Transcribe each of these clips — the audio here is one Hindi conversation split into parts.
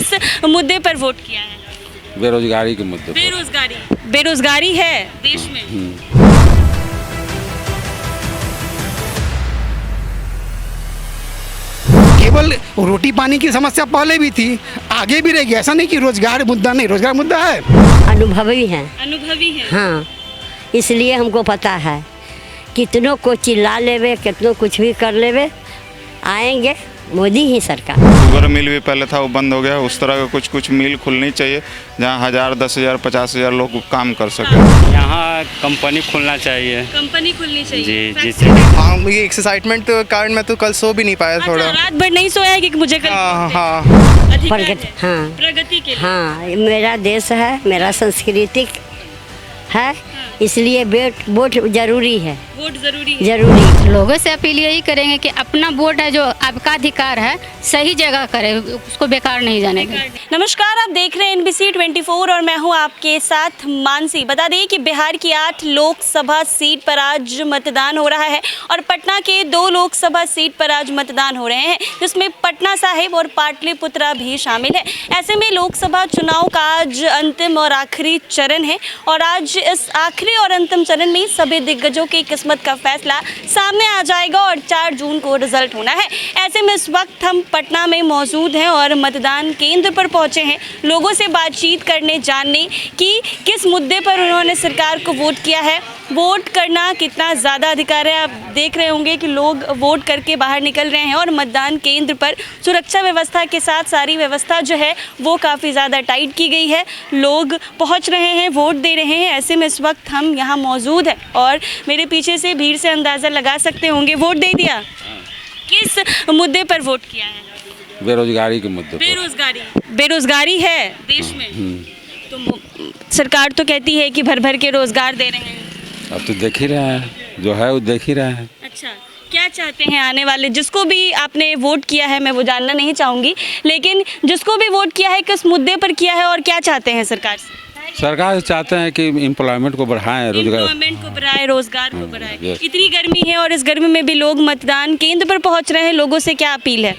किस मुद्दे पर वोट किया है? बेरोजगारी के मुद्दे पर। बेरोजगारी है देश में। केवल रोटी पानी की समस्या पहले भी थी, आगे भी रहेगी। ऐसा नहीं कि रोजगार मुद्दा नहीं, रोजगार मुद्दा है। अनुभवी हैं। अनुभवी है। हाँ, इसलिए हमको पता है। कितनों को चिल्ला लेवे, कितनों कुछ भी कर लेवे, आएंगे मोदी ही सरकार। शुगर मिल भी पहले था, वो बंद हो गया। उस तरह का कुछ मिल खुलनी चाहिए जहाँ 1000, 10,000, 50,000 लोग काम कर सके। यहाँ कंपनी खुलना चाहिए। कंपनी खुलनी चाहिए। जी, जिससे हाँ, ये एक्साइटमेंट के कारण मैं तो कल सो भी नहीं पाया थोड़ा। रात भर नहीं सोया है कि मुझे कल हाँ। अधिकार है। हाँ प्रगति के लिए। हाँ, मेरा देश है, मेरा संस्कृति है, इसलिए वोट जरूरी है। वोट जरूरी है। जरूरी। लोगों से अपील यही करेंगे कि अपना वोट है जो आपका अधिकार है, सही जगह करें, उसको बेकार नहीं जाने दें। नमस्कार, आप देख रहे हैं NBC 24 और मैं हूं आपके साथ मानसी। बता दें कि बिहार की 8 लोकसभा सीट पर आज मतदान हो रहा है और पटना के 2 लोकसभा सीट पर आज मतदान हो रहे हैं, जिसमें पटना साहिब और पाटलिपुत्रा भी शामिल है। ऐसे में लोकसभा चुनाव का आज अंतिम और आखिरी चरण है और आज इस आखिरी और अंतिम चरण में सभी दिग्गजों की किस्मत का फैसला सामने आ जाएगा और 4 जून को रिजल्ट होना है। ऐसे में इस वक्त हम पटना में मौजूद हैं और मतदान केंद्र पर पहुंचे हैं लोगों से बातचीत करने, जानने कि किस मुद्दे पर उन्होंने सरकार को वोट किया है, वोट करना कितना ज़्यादा अधिकार है। आप देख रहे होंगे कि लोग वोट करके बाहर निकल रहे हैं और मतदान केंद्र पर सुरक्षा व्यवस्था के साथ सारी व्यवस्था जो है वो काफ़ी ज़्यादा टाइट की गई है। लोग पहुंच रहे हैं, वोट दे रहे हैं। ऐसे में इस वक्त हम यहाँ मौजूद हैं और मेरे पीछे से भीड़ से अंदाज़ा लगा सकते होंगे। वोट दे दिया। किस मुद्दे पर वोट किया है? बेरोजगारी के मुद्दे पर। बेरोजगारी है देश में। तो सरकार तो कहती है कि भर भर के रोजगार दे रहे हैं। अब तो देख ही रहे हैं, जो है वो देख ही रहे हैं। अच्छा, क्या चाहते हैं आने वाले, जिसको भी आपने वोट किया है, मैं वो जानना नहीं चाहूँगी, लेकिन जिसको भी वोट किया है किस मुद्दे पर किया है और क्या चाहते हैं सरकार से? सरकार चाहते हैं कि एम्प्लॉयमेंट को बढ़ाएं, रोजगार को बढ़ाएं। इतनी गर्मी है और इस गर्मी में भी लोग मतदान केंद्र पर पहुंच रहे हैं। लोगों से क्या अपील है?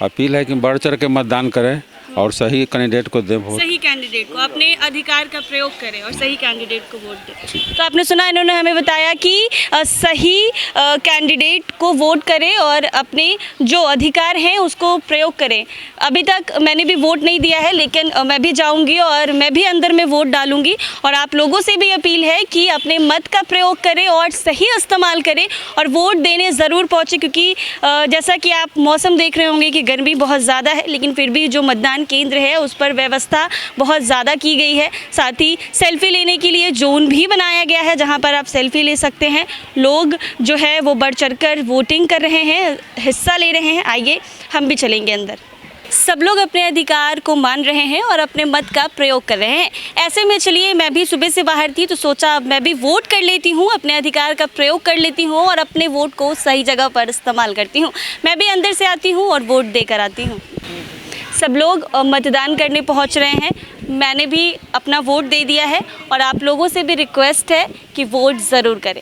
अपील है कि बढ़ चढ़ के मतदान करें और सही कैंडिडेट को दें वोट। सही कैंडिडेट को, अपने अधिकार का प्रयोग करें और सही कैंडिडेट को वोट दें। तो आपने सुना, इन्होंने हमें बताया कि सही कैंडिडेट को वोट करें और अपने जो अधिकार हैं उसको प्रयोग करें। अभी तक मैंने भी वोट नहीं दिया है, लेकिन मैं भी जाऊंगी और मैं भी अंदर में वोट डालूंगी और आप लोगों से भी अपील है कि अपने मत का प्रयोग करें और सही इस्तेमाल करें और वोट देने ज़रूर पहुँचे, क्योंकि जैसा कि आप मौसम देख रहे होंगे कि गर्मी बहुत ज़्यादा है, लेकिन फिर भी जो मतदान केंद्र है उस पर व्यवस्था बहुत ज़्यादा की गई है। साथ ही सेल्फी लेने के लिए जोन भी बनाया गया है जहां पर आप सेल्फी ले सकते हैं। लोग जो है वो बढ़ चढ़कर वोटिंग कर रहे हैं, हिस्सा ले रहे हैं। आइए हम भी चलेंगे अंदर। सब लोग अपने अधिकार को मान रहे हैं और अपने मत का प्रयोग कर रहे हैं। ऐसे में चलिए, मैं भी सुबह से बाहर थी तो सोचा अब मैं भी वोट कर लेती हूँ, अपने अधिकार का प्रयोग कर लेती हूँ और अपने वोट को सही जगह पर इस्तेमाल करती हूँ। मैं भी अंदर से आती हूँ और वोट देकर आती हूँ। सब लोग मतदान करने पहुंच रहे हैं। मैंने भी अपना वोट दे दिया है और आप लोगों से भी रिक्वेस्ट है कि वोट ज़रूर करें।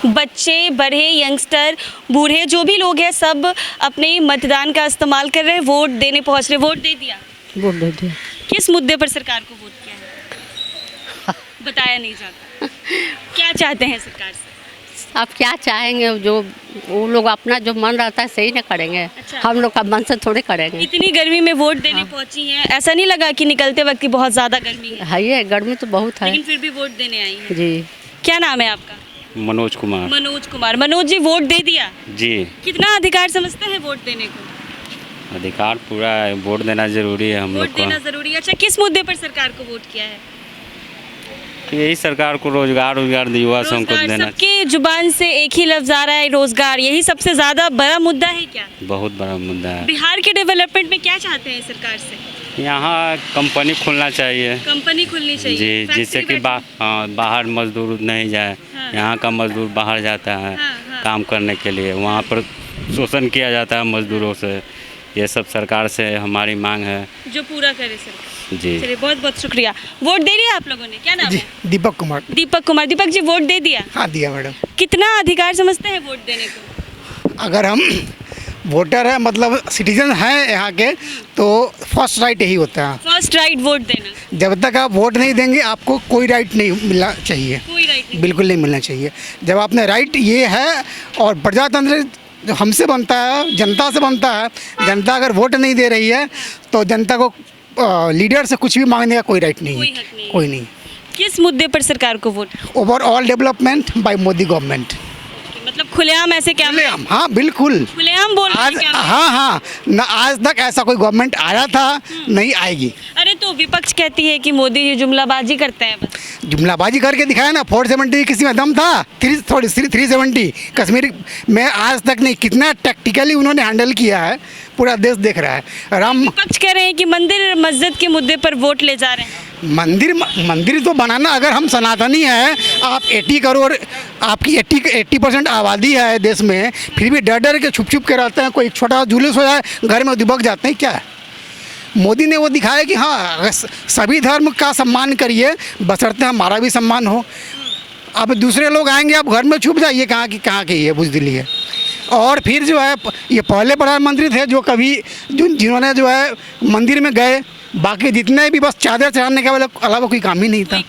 बच्चे, बड़े, यंगस्टर, बूढ़े, जो भी लोग हैं सब अपने मतदान का इस्तेमाल कर रहे हैं, वोट देने पहुंच रहे। वोट दे दिया। वोट दे दिया। किस मुद्दे पर सरकार को वोट किया है? बताया नहीं जाता। क्या चाहते हैं सरकार से? आप क्या चाहेंगे, जो वो लोग अपना जो मन रहता है सही ना करेंगे। अच्छा। हम लोग का मन से थोड़े करेंगे। इतनी गर्मी में वोट देने पहुंची हैं, ऐसा नहीं लगा कि निकलते वक्त की बहुत ज़्यादा गर्मी है? ये गर्मी तो बहुत है, लेकिन फिर भी वोट देने आई हैं। जी। क्या नाम है आपका? मनोज कुमार। मनोज जी, वोट दे दिया? जी। कितना अधिकार समझते हैं वोट देने को? अधिकार पूरा है, वोट देना जरूरी है हम लोग को। वोट देना जरूरी है। अच्छा, किस मुद्दे पर सरकार को वोट किया है? यही सरकार को रोजगार युवा को देना। सबके जुबान से एक ही लफ्ज आ रहा है, रोजगार। यही सबसे ज्यादा बड़ा मुद्दा है क्या? बहुत बड़ा मुद्दा है। बिहार के डेवलपमेंट में क्या चाहते हैं सरकार से? यहाँ कंपनी खुलना चाहिए। कंपनी खुलनी चाहिए जी, जिससे कि बाहर मजदूर नहीं जाए। हाँ। यहाँ का मजदूर बाहर जाता है काम करने के लिए, वहाँ पर शोषण किया जाता है मजदूरों से। ये सब सरकार से हमारी मांग है जो पूरा करे सरकार। जी। चलिए, बहुत बहुत शुक्रिया। वोट दे दिया आप लोगों ने? क्या नाम है? दीपक कुमार। दीपक जी, वोट दे दिया? हाँ, दिया मैडम। कितना अधिकार समझते हैं वोट देने को? अगर हम वोटर है मतलब सिटीजन हैं यहाँ के, तो फर्स्ट राइट यही होता है। फर्स्ट राइट वोट देना, जब तक आप वोट नहीं देंगे आपको कोई राइट नहीं मिलना चाहिए, कोई राइट नहीं। बिल्कुल नहीं मिलना चाहिए। जब आपने राइट ये है, और प्रजातंत्र जो हमसे बनता है, जनता से बनता है, जनता अगर वोट नहीं दे रही है तो जनता को लीडर से कुछ भी मांगने का कोई राइट नहीं कोई है, हक नहीं है। कोई नहीं। किस मुद्दे पर सरकार को vote? Overall development bye Modi government. मतलब खुलेआम ऐसे क्या? खुलेआम, हाँ बिल्कुल। खुलेआम बोल रहे आज हैं क्या? हाँ ना आज तक ऐसा कोई गवर्नमेंट आया था, नहीं आएगी। अरे तो विपक्ष कहती है कि मोदी जी जुमलाबाजी करते हैं बस। जुमलाबाजी करके दिखाया ना, 470 किसी में दम था, 370 कश्मीर में आज तक नहीं। कितना टैक्टिकली उन्होंने हैंडल किया है, पूरा देश देख रहा है। राम विपक्ष कह रहे हैं कि मंदिर मस्जिद के मुद्दे पर वोट ले जा रहे हैं। मंदिर तो बनाना, अगर हम सनातनी हैं, आप 80 करोड़, आपकी 80% आबादी है देश में, फिर भी डर डर के छुप छुप के रहते हैं। कोई छोटा जुलूस हो जाए घर में दुबक जाते हैं। क्या है, मोदी ने वो दिखाया कि हाँ सभी धर्म का सम्मान करिए, बशर्ते हमारा भी सम्मान हो। अब दूसरे लोग आएंगे, आप घर में छुप जाइए, कहाँ की ये बुज़दिली है। और फिर जो है, ये पहले प्रधानमंत्री थे जो कभी जिन्होंने जो है मंदिर में गए, बाकी जितने भी बस चादर चढ़ाने के अलावा कोई काम ही नहीं था।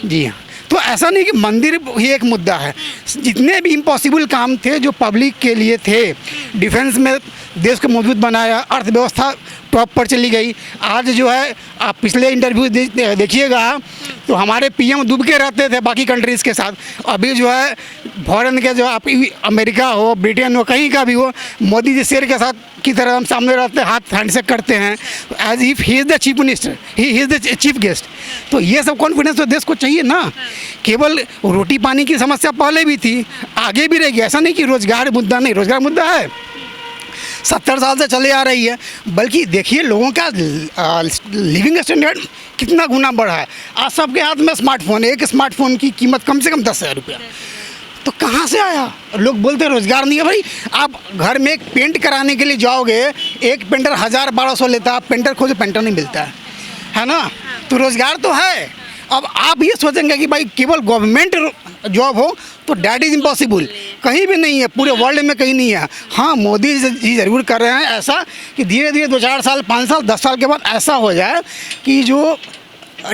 जी हाँ, तो ऐसा नहीं कि मंदिर ही एक मुद्दा है। जितने भी इम्पॉसिबल काम थे जो पब्लिक के लिए थे, डिफेंस में देश को मजबूत बनाया, अर्थव्यवस्था टॉप पर चली गई। आज जो है, आप पिछले इंटरव्यू देखिएगा तो हमारे पीएम डूब के रहते थे बाकी कंट्रीज़ के साथ। अभी जो है फॉरेन के, जो आप अमेरिका हो, ब्रिटेन हो, कहीं का भी हो, मोदी जी शेर के साथ की तरह हम सामने रहते, हाथ हैंडशेक करते हैं, as if he is the chief minister, he is the chief guest. तो ये सब कॉन्फिडेंस तो देश को चाहिए ना। केवल रोटी पानी की समस्या पहले भी थी, आगे भी रहेगी। ऐसा नहीं कि रोजगार मुद्दा नहीं, रोजगार मुद्दा है, 70 साल से चले आ रही है। बल्कि देखिए लोगों का लिविंग स्टैंडर्ड कितना गुना बढ़ा है। आज सबके हाथ में स्मार्टफोन है, एक स्मार्टफोन की कीमत कम से कम 10,000 रुपया। तो कहाँ से आया? लोग बोलते हैं रोज़गार नहीं है। भाई आप घर में एक पेंट कराने के लिए जाओगे, एक पेंटर 1000-1200 लेता है, आप पेंटर खोजो, पेंटर नहीं मिलता है ना। तो रोज़गार तो है। अब आप ये सोचेंगे कि भाई केवल गवर्नमेंट जॉब हो तो डैट इज़ इम्पॉसिबल, कहीं भी नहीं है, पूरे वर्ल्ड में कहीं नहीं है। हाँ, मोदी जी ज़रूर कर रहे हैं ऐसा कि धीरे धीरे 2-4 साल, 5 साल, 10 साल के बाद ऐसा हो जाए कि जो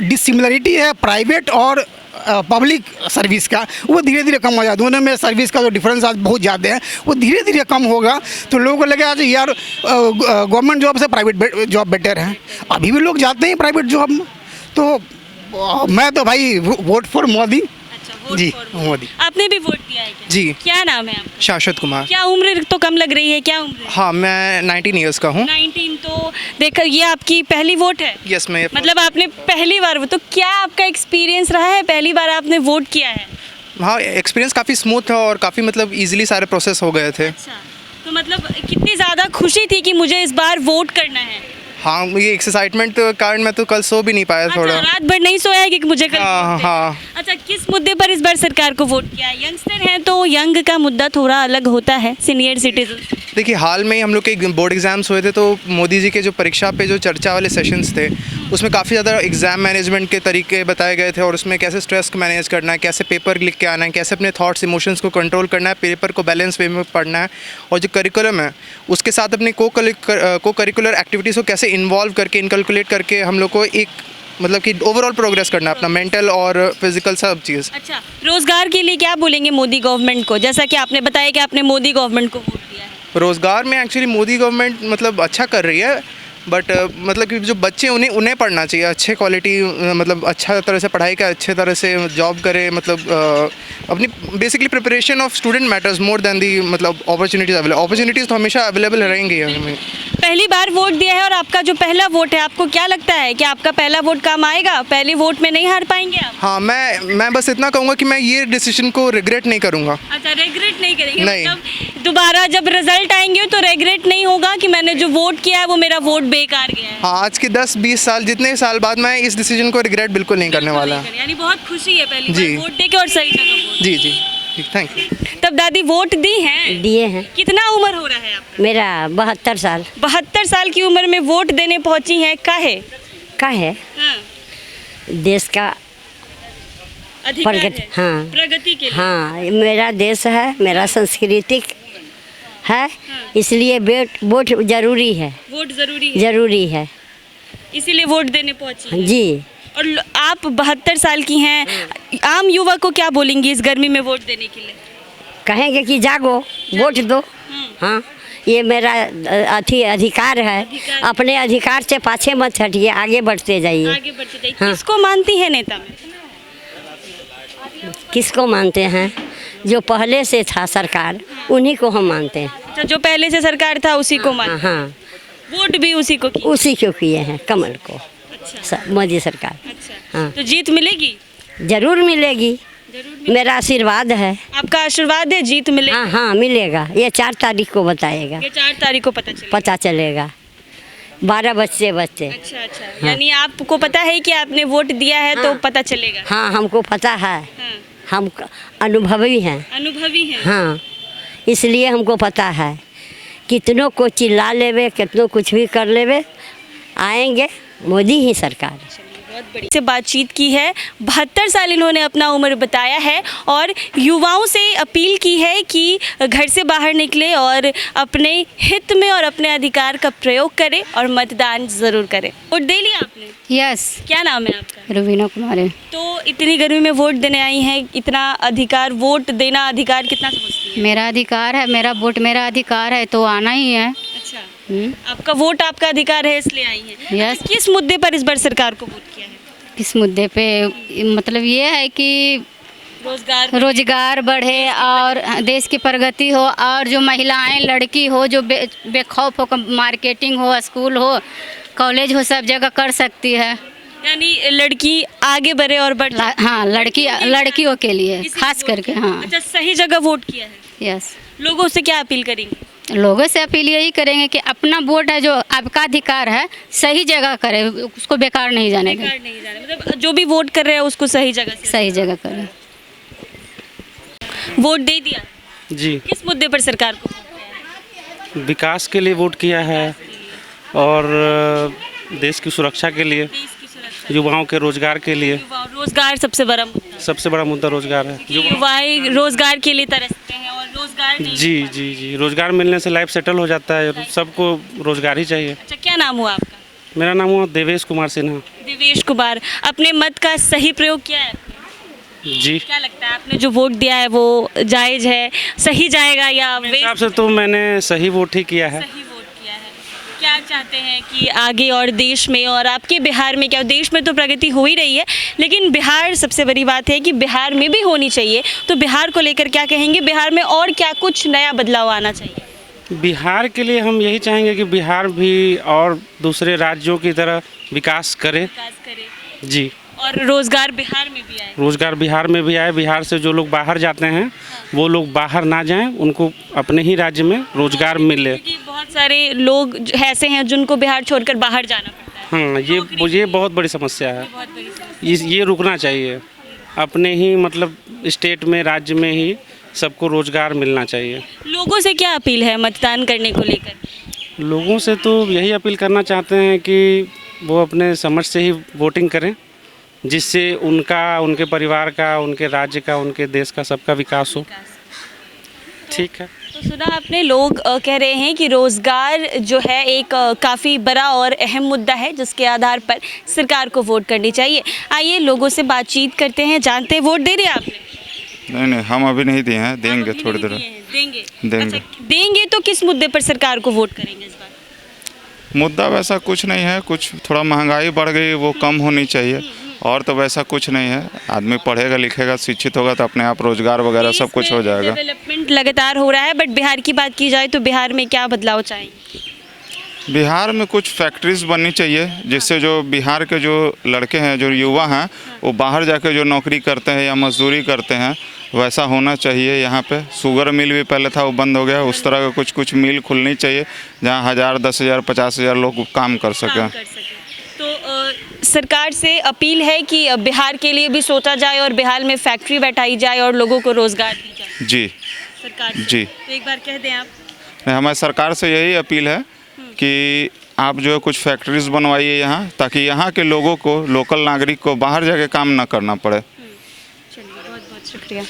डिसिमिलरिटी है प्राइवेट और पब्लिक सर्विस का, वो धीरे धीरे कम हो जाए। दोनों में सर्विस का जो डिफरेंस आज बहुत ज़्यादा है, वो धीरे धीरे कम होगा। तो लोगों को लगे आज यार गवर्नमेंट जॉब से प्राइवेट जॉब बेटर है। अभी भी लोग जाते हैं प्राइवेट जॉब में। तो मैं तो भाई वोट फॉर मोदी। जी मोदी। आपने भी वोट दिया है क्या? जी। क्या नाम है आपका? शाश्वत कुमार। क्या उम्र तो कम लग रही है, क्या उम्र है? हाँ, मैं 19 ईयर्स का हूँ। 19। तो देखा, ये आपकी पहली वोट है? यस, मैं मतलब आपने पहली बार, तो क्या आपका एक्सपीरियंस रहा है, पहली बार आपने वोट किया है? हाँ, एक्सपीरियंस काफ़ी स्मूथ था और काफ़ी मतलब इजीली सारे प्रोसेस हो गए थे। अच्छा, तो मतलब कितनी ज़्यादा खुशी थी कि मुझे इस बार वोट करना है? हाँ, ये एक्साइटमेंट के कारण मैं तो कल सो भी नहीं पाया अच्छा, थोड़ा। रात भर नहीं सोया है कि मुझे कल हाँ, वोट देना है। हाँ। अच्छा, किस मुद्दे पर इस बार सरकार को वोट किया है? यंगस्टर हैं तो यंग का मुद्दा थोड़ा अलग होता है, सीनियर सिटीजन। देखिए, हाल में ही हम लोग के बोर्ड एग्जाम्स हुए थे, तो मोदी जी के जो परीक्षा पे जो चर्चा वाले सेशंस थे, उसमें काफ़ी ज़्यादा एग्ज़ाम मैनेजमेंट के तरीके बताए गए थे और उसमें कैसे स्ट्रेस को मैनेज करना है, कैसे पेपर लिख के आना है, कैसे अपने थॉट्स इमोशंस को कंट्रोल करना है, पेपर को बैलेंस वे में पढ़ना है, और जो करिकुलम है उसके साथ अपनी को करिकुलर एक्टिविटीज़ को कैसे इन्वॉल्व करके, इनकलकुलेट करके हम लोग को एक मतलब कि ओवरऑल प्रोग्रेस करना है अपना, मेंटल और फिजिकल सब चीज़। अच्छा, रोजगार के लिए क्या बोलेंगे मोदी गवर्नमेंट को? जैसा कि आपने बताया कि आपने मोदी गवर्नमेंट को वोट दिया है। रोज़गार में एक्चुअली मोदी गवर्नमेंट मतलब अच्छा कर रही है, बट मतलब कि जो बच्चे उन्हें पढ़ना चाहिए, अच्छे क्वालिटी मतलब अच्छा तरह से पढ़ाई का, अच्छे तरह से जॉब करे, मतलब अपनी basically preparation of student matters more than the मतलब अपॉर्चुनिटीज़ तो हमेशा अवेलेबल रहेंगी हमें। पहली बार वोट दिया है और आपका जो पहला वोट है, आपको क्या लगता है कि आपका पहला वोट काम आएगा? पहले वोट में नहीं हार पाएंगे आप? हाँ, मैं बस इतना कहूँगा कि मैं ये डिसीजन को रिग्रेट नहीं करूँगा। अच्छा, रेग्रेट नहीं करेंगे? नहीं। मतलब दोबारा जब रिजल्ट आएंगे तो रेग्रेट नहीं होगा कि मैंने जो वोट किया है वो मेरा वोट बेकार गया है? हाँ, आज के 10-20 साल, जितने साल बाद मैं इस डिसीजन को रिग्रेट बिल्कुल नहीं करने वाला। यानी बहुत खुशी है पहली जी। बार वोट देके और सही जगह वोट। जी जी, थैंक यू। तब दादी वोट दी हैं? दिए हैं। कितना उम्र हो रहा है आपका? मेरा 72 साल 72 साल की उम्र में वोट देने पहुंची हैं, काहे? का है। हाँ, देश का अधिकार प्रगति, है, हाँ। प्रगति के लिए। हाँ, मेरा देश है, मेरा सांस्कृतिक है, इसलिए वोट ज़रूरी है, वोट जरूरी है, ज़रूरी है इसीलिए वोट देने पहुंची हैं। जी। और आप 72 साल की हैं, आम युवा को क्या बोलेंगी इस गर्मी में वोट देने के लिए? कहेंगे कि जागो, वोट दो। हाँ, ये मेरा अधिकार है। अपने अधिकार से पाछे मत हटिए, आगे बढ़ते जाइए। आगे बढ़ते जाइए। हाँ। किसको मानती है नेता में? किसको मानते हैं? जो पहले से था सरकार, उन्हीं को हम मानते हैं। अच्छा, जो पहले से सरकार था उसी को मान, हाँ, वोट भी उसी को की। उसी को किए हैं, कमल को, अच्छा मोदी सरकार। अच्छा, हाँ, तो जीत मिलेगी? जरूर मिलेगी, जरूर मेरा आशीर्वाद है। आपका आशीर्वाद है, जीत मिलेगी? हाँ हाँ, मिलेगा। ये 4 तारीख को बताएगा, ये 4 तारीख को पता चलेगा 12 बजते। अच्छा अच्छा, यानी आपको पता है कि आपने वोट दिया है तो पता चलेगा। हाँ, हमको पता है, हाँ, हम अनुभवी हैं। अनुभवी हैं। हाँ, इसलिए हमको पता है। कितनों को चिल्ला लेवे, कितनों कुछ भी कर लेवे, आएंगे मोदी ही सरकार। बहुत बड़ी से बातचीत की है। 72 साल इन्होंने अपना उम्र बताया है और युवाओं से अपील की है कि घर से बाहर निकले और अपने हित में और अपने अधिकार का प्रयोग करें और मतदान ज़रूर करें। वोट दे लिया आपने? यस, क्या नाम है आपका? रुबीना कुमारी। तो इतनी गर्मी में वोट देने आई हैं, इतना अधिकार, वोट देना अधिकार कितना समझती है? मेरा अधिकार है, मेरा वोट मेरा अधिकार है, तो आना ही है। अच्छा, आपका वोट आपका अधिकार है इसलिए आई हैं। यस। अच्छा, किस मुद्दे पर इस बार सरकार को वोट किया है? किस मुद्दे पे? मतलब ये है कि रोजगार बढ़े और देश की प्रगति हो, और जो महिलाएं, लड़की हो जो बेखौफ हो, मार्केटिंग हो, स्कूल हो, कॉलेज हो, सब जगह कर सकती है। यानी लड़की आगे बढ़े और बढ़ जाए। हाँ, लड़कियों के लिए खास करके। हाँ, अच्छा, सही जगह वोट किया है। यस। लोगों से क्या अपील करेंगे? लोगों से अपील यही करेंगे कि अपना वोट है, जो आपका अधिकार है, सही जगह करें, उसको बेकार नहीं जाने दें। बेकार नहीं जाने, मतलब जो भी वोट कर रहे हैं उसको सही जगह से। सही जगह करें। वोट दे दिया? जी, किस मुद्दे पर सरकार को वोट किया है? विकास के लिए वोट किया है और देश की सुरक्षा के लिए, देश की सुरक्षा, युवाओं के रोजगार के लिए। रोजगार सबसे बड़ा मुद्दा। सबसे बड़ा मुद्दा रोजगार है। युवाएं रोजगार के लिए तरसते हैं और रोजगार नहीं। जी, रोजगार मिलने से लाइफ सेटल हो जाता है, सबको रोजगार ही चाहिए। अच्छा, क्या नाम हुआ आपका? मेरा नाम हुआ देवेश कुमार सिन्हा। देवेश कुमार, अपने मत का सही प्रयोग किया है? जी, क्या लगता है आपने जो वोट दिया है वो जायज़ है, सही जाएगा या मेरे हिसाब से तो मैंने सही वोट ही किया है। सही वोट किया है? क्या चाहते हैं कि आगे और देश में और आपके बिहार में, क्या देश में तो प्रगति हो ही रही है लेकिन बिहार, सबसे बड़ी बात है कि बिहार में भी होनी चाहिए, तो बिहार को लेकर क्या कहेंगे? बिहार में और क्या कुछ नया बदलाव आना चाहिए? बिहार के लिए हम यही चाहेंगे कि बिहार भी और दूसरे राज्यों की तरह विकास करे। विकास करे जी, और रोजगार बिहार में भी आए। रोजगार बिहार में भी आए। बिहार से जो लोग बाहर जाते हैं वो लोग बाहर ना जाएं, उनको अपने ही राज्य में रोजगार मिले। क्योंकि बहुत सारे लोग ऐसे हैं जिनको बिहार छोड़कर बाहर जाना पड़ता है। हाँ, ये बहुत बड़ी समस्या है। बहुत बड़ी समस्या। ये रुकना चाहिए। अपने ही मतलब स्टेट में, राज्य में ही सबको रोजगार मिलना चाहिए। लोगों से क्या अपील है मतदान करने को लेकर? लोगों से तो यही अपील करना चाहते हैं कि वो अपने समझ से ही वोटिंग करें, जिससे उनका, उनके परिवार का, उनके राज्य का, उनके देश का, सबका विकास हो। ठीक है। तो सुना आपने, लोग कह रहे हैं कि रोज़गार जो है एक काफ़ी बड़ा और अहम मुद्दा है जिसके आधार पर सरकार को वोट करनी चाहिए। आइए लोगों से बातचीत करते हैं, जानते हैं। वोट दे दिया आपने? नहीं, हम अभी नहीं दिए हैं, देंगे आप थोड़ी अभी देर। नहीं दिए हैं, देंगे? देंगे। अच्छा, देंगे तो किस मुद्दे पर सरकार को वोट करेंगे इस बार? मुद्दा वैसा कुछ नहीं है, कुछ थोड़ा महंगाई बढ़ गई, वो कम होनी चाहिए, और तो वैसा कुछ नहीं है। आदमी पढ़ेगा, लिखेगा, शिक्षित होगा तो अपने आप रोजगार वगैरह सब कुछ हो जाएगा। डेवलपमेंट लगातार हो रहा है, बट बिहार की बात की जाए तो बिहार में क्या बदलाव चाहेंगे? बिहार में कुछ फैक्ट्रीज बननी चाहिए, जिससे जो बिहार के जो लड़के हैं, जो युवा हैं, वो बाहर जाके जो नौकरी करते हैं या मजदूरी करते हैं, वैसा होना चाहिए। यहाँ पे शुगर मिल भी पहले था, वो बंद हो गया। उस तरह का कुछ मिल खुलनी चाहिए जहाँ 1000, 10,000, 50,000 लोग काम कर सकें। तो सरकार से अपील है कि बिहार के लिए भी सोचा जाए और बिहार में फैक्ट्री बैठाई जाए और लोगों को रोजगार दी जाए। जी, सरकार से। जी। तो एक बार कह दें आप। हमारी सरकार से यही अपील है कि आप जो है कुछ फैक्ट्रीज बनवाइए यहाँ, ताकि यहाँ के लोगों को, लोकल नागरिक को बाहर जाके काम ना करना पड़े। चलिए, बहुत बहुत शुक्रिया।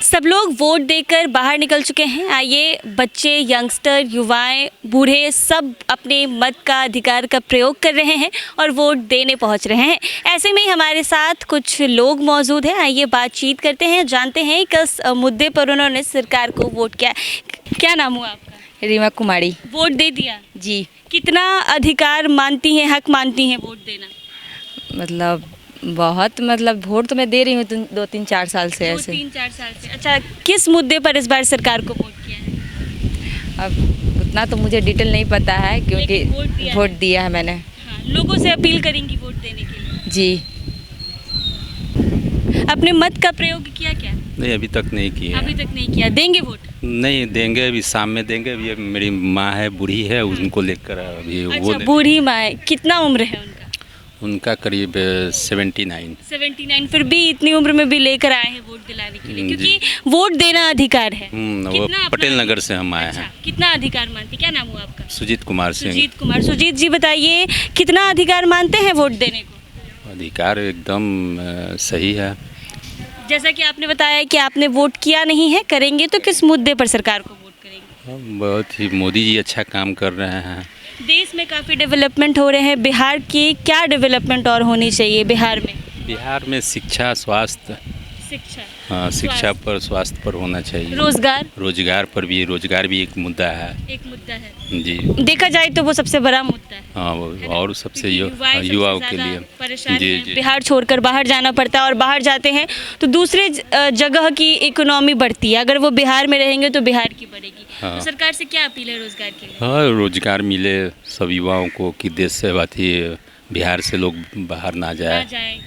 सब लोग वोट देकर बाहर निकल चुके हैं। आइए बच्चे, यंगस्टर, युवाएं, बूढ़े सब अपने मत का अधिकार का प्रयोग कर रहे हैं और वोट देने पहुंच रहे हैं। ऐसे में हमारे साथ कुछ लोग मौजूद हैं। आइए बातचीत करते हैं, जानते हैं किस मुद्दे पर उन्होंने सरकार को वोट किया। क्या नाम हुआ आपका? रीमा कुमारी। वोट दे दिया जी। कितना अधिकार मानती हैं, हक मानती हैं वोट देना? मतलब बहुत, मतलब वोट तो मैं दे रही हूँ 2-3-4 साल से ऐसे। 3-4 साल से। अच्छा, किस मुद्दे पर इस बार सरकार को वोट किया है? अब उतना तो मुझे डिटेल नहीं पता है क्योंकि वोट दिया है मैंने। हाँ, लोगों से अपील करेंगी वोट देने के लिए? जी। अपने मत का प्रयोग किया क्या? नहीं, अभी तक नहीं किया। अभी तक नहीं किया। देंगे वोट? नहीं देंगे, अभी शाम में देंगे। अभी मेरी माँ है, बूढ़ी है, उनको लेकर अभी वो अच्छा, बूढ़ी माँ है। कितना उम्र है उनका? उनका करीब 79। 79। फिर भी इतनी उम्र में भी लेकर आए हैं वोट दिलाने के लिए, क्योंकि वोट देना अधिकार है। वो कितना अपना- पटेल नगर से हम आए अच्छा, हैं। कितना अधिकार मानती? क्या नाम हुआ आपका? सुजीत कुमार सिंह। सुजीत कुमार। सुजीत जी बताइए, कितना अधिकार मानते हैं वोट देने को? अधिकार एकदम सही है। जैसा कि आपने बताया कि आपने वोट किया नहीं है, करेंगे तो किस मुद्दे पर सरकार को वोट करेंगे? बहुत ही मोदी जी अच्छा काम कर रहे हैं। देश में काफ़ी डेवलपमेंट हो रहे हैं। बिहार की क्या डेवलपमेंट और होनी चाहिए बिहार में? बिहार में शिक्षा, स्वास्थ्य, शिक्षा, हाँ, शिक्षा पर, स्वास्थ्य पर होना चाहिए। रोजगार? रोजगार पर भी, रोजगार भी एक मुद्दा है। एक मुद्दा है जी। देखा जाए तो वो सबसे बड़ा मुद्दा है। हाँ, वो और सबसे क्योंकि सबसे युवाओं के ज़्यादा लिए परेशान जी हैं। जी। बिहार छोड़कर बाहर जाना पड़ता है और बाहर जाते हैं तो दूसरे जगह की इकोनॉमी बढ़ती है। अगर वो बिहार में रहेंगे तो बिहार की बढ़ेगी। हाँ। तो सरकार से क्या अपील है रोजगार के लिए? हाँ, रोजगार मिले सब युवाओं को कि देश से बात ही बिहार से लोग बाहर ना आ जाए। जाए,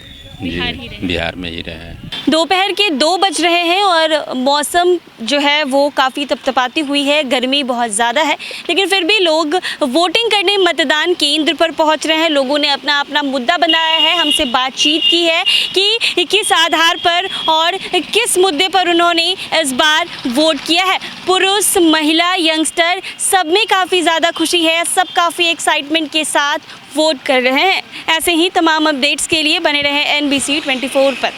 बिहार ही रहे। बिहार में ही रहे। दोपहर के 2 बज रहे हैं और मौसम जो है वो काफ़ी तपतपाती हुई है। गर्मी बहुत ज़्यादा है, लेकिन फिर भी लोग वोटिंग करने मतदान केंद्र पर पहुंच रहे हैं। लोगों ने अपना अपना मुद्दा बनाया है, हमसे बातचीत की है कि किस आधार पर और किस मुद्दे पर उन्होंने इस बार वोट किया है। पुरुष, महिला, यंगस्टर सब में काफ़ी ज़्यादा खुशी है। सब काफ़ी एक्साइटमेंट के साथ वोट कर रहे हैं। ऐसे ही तमाम अपडेट्स के लिए बने रहें NBC 24 पर।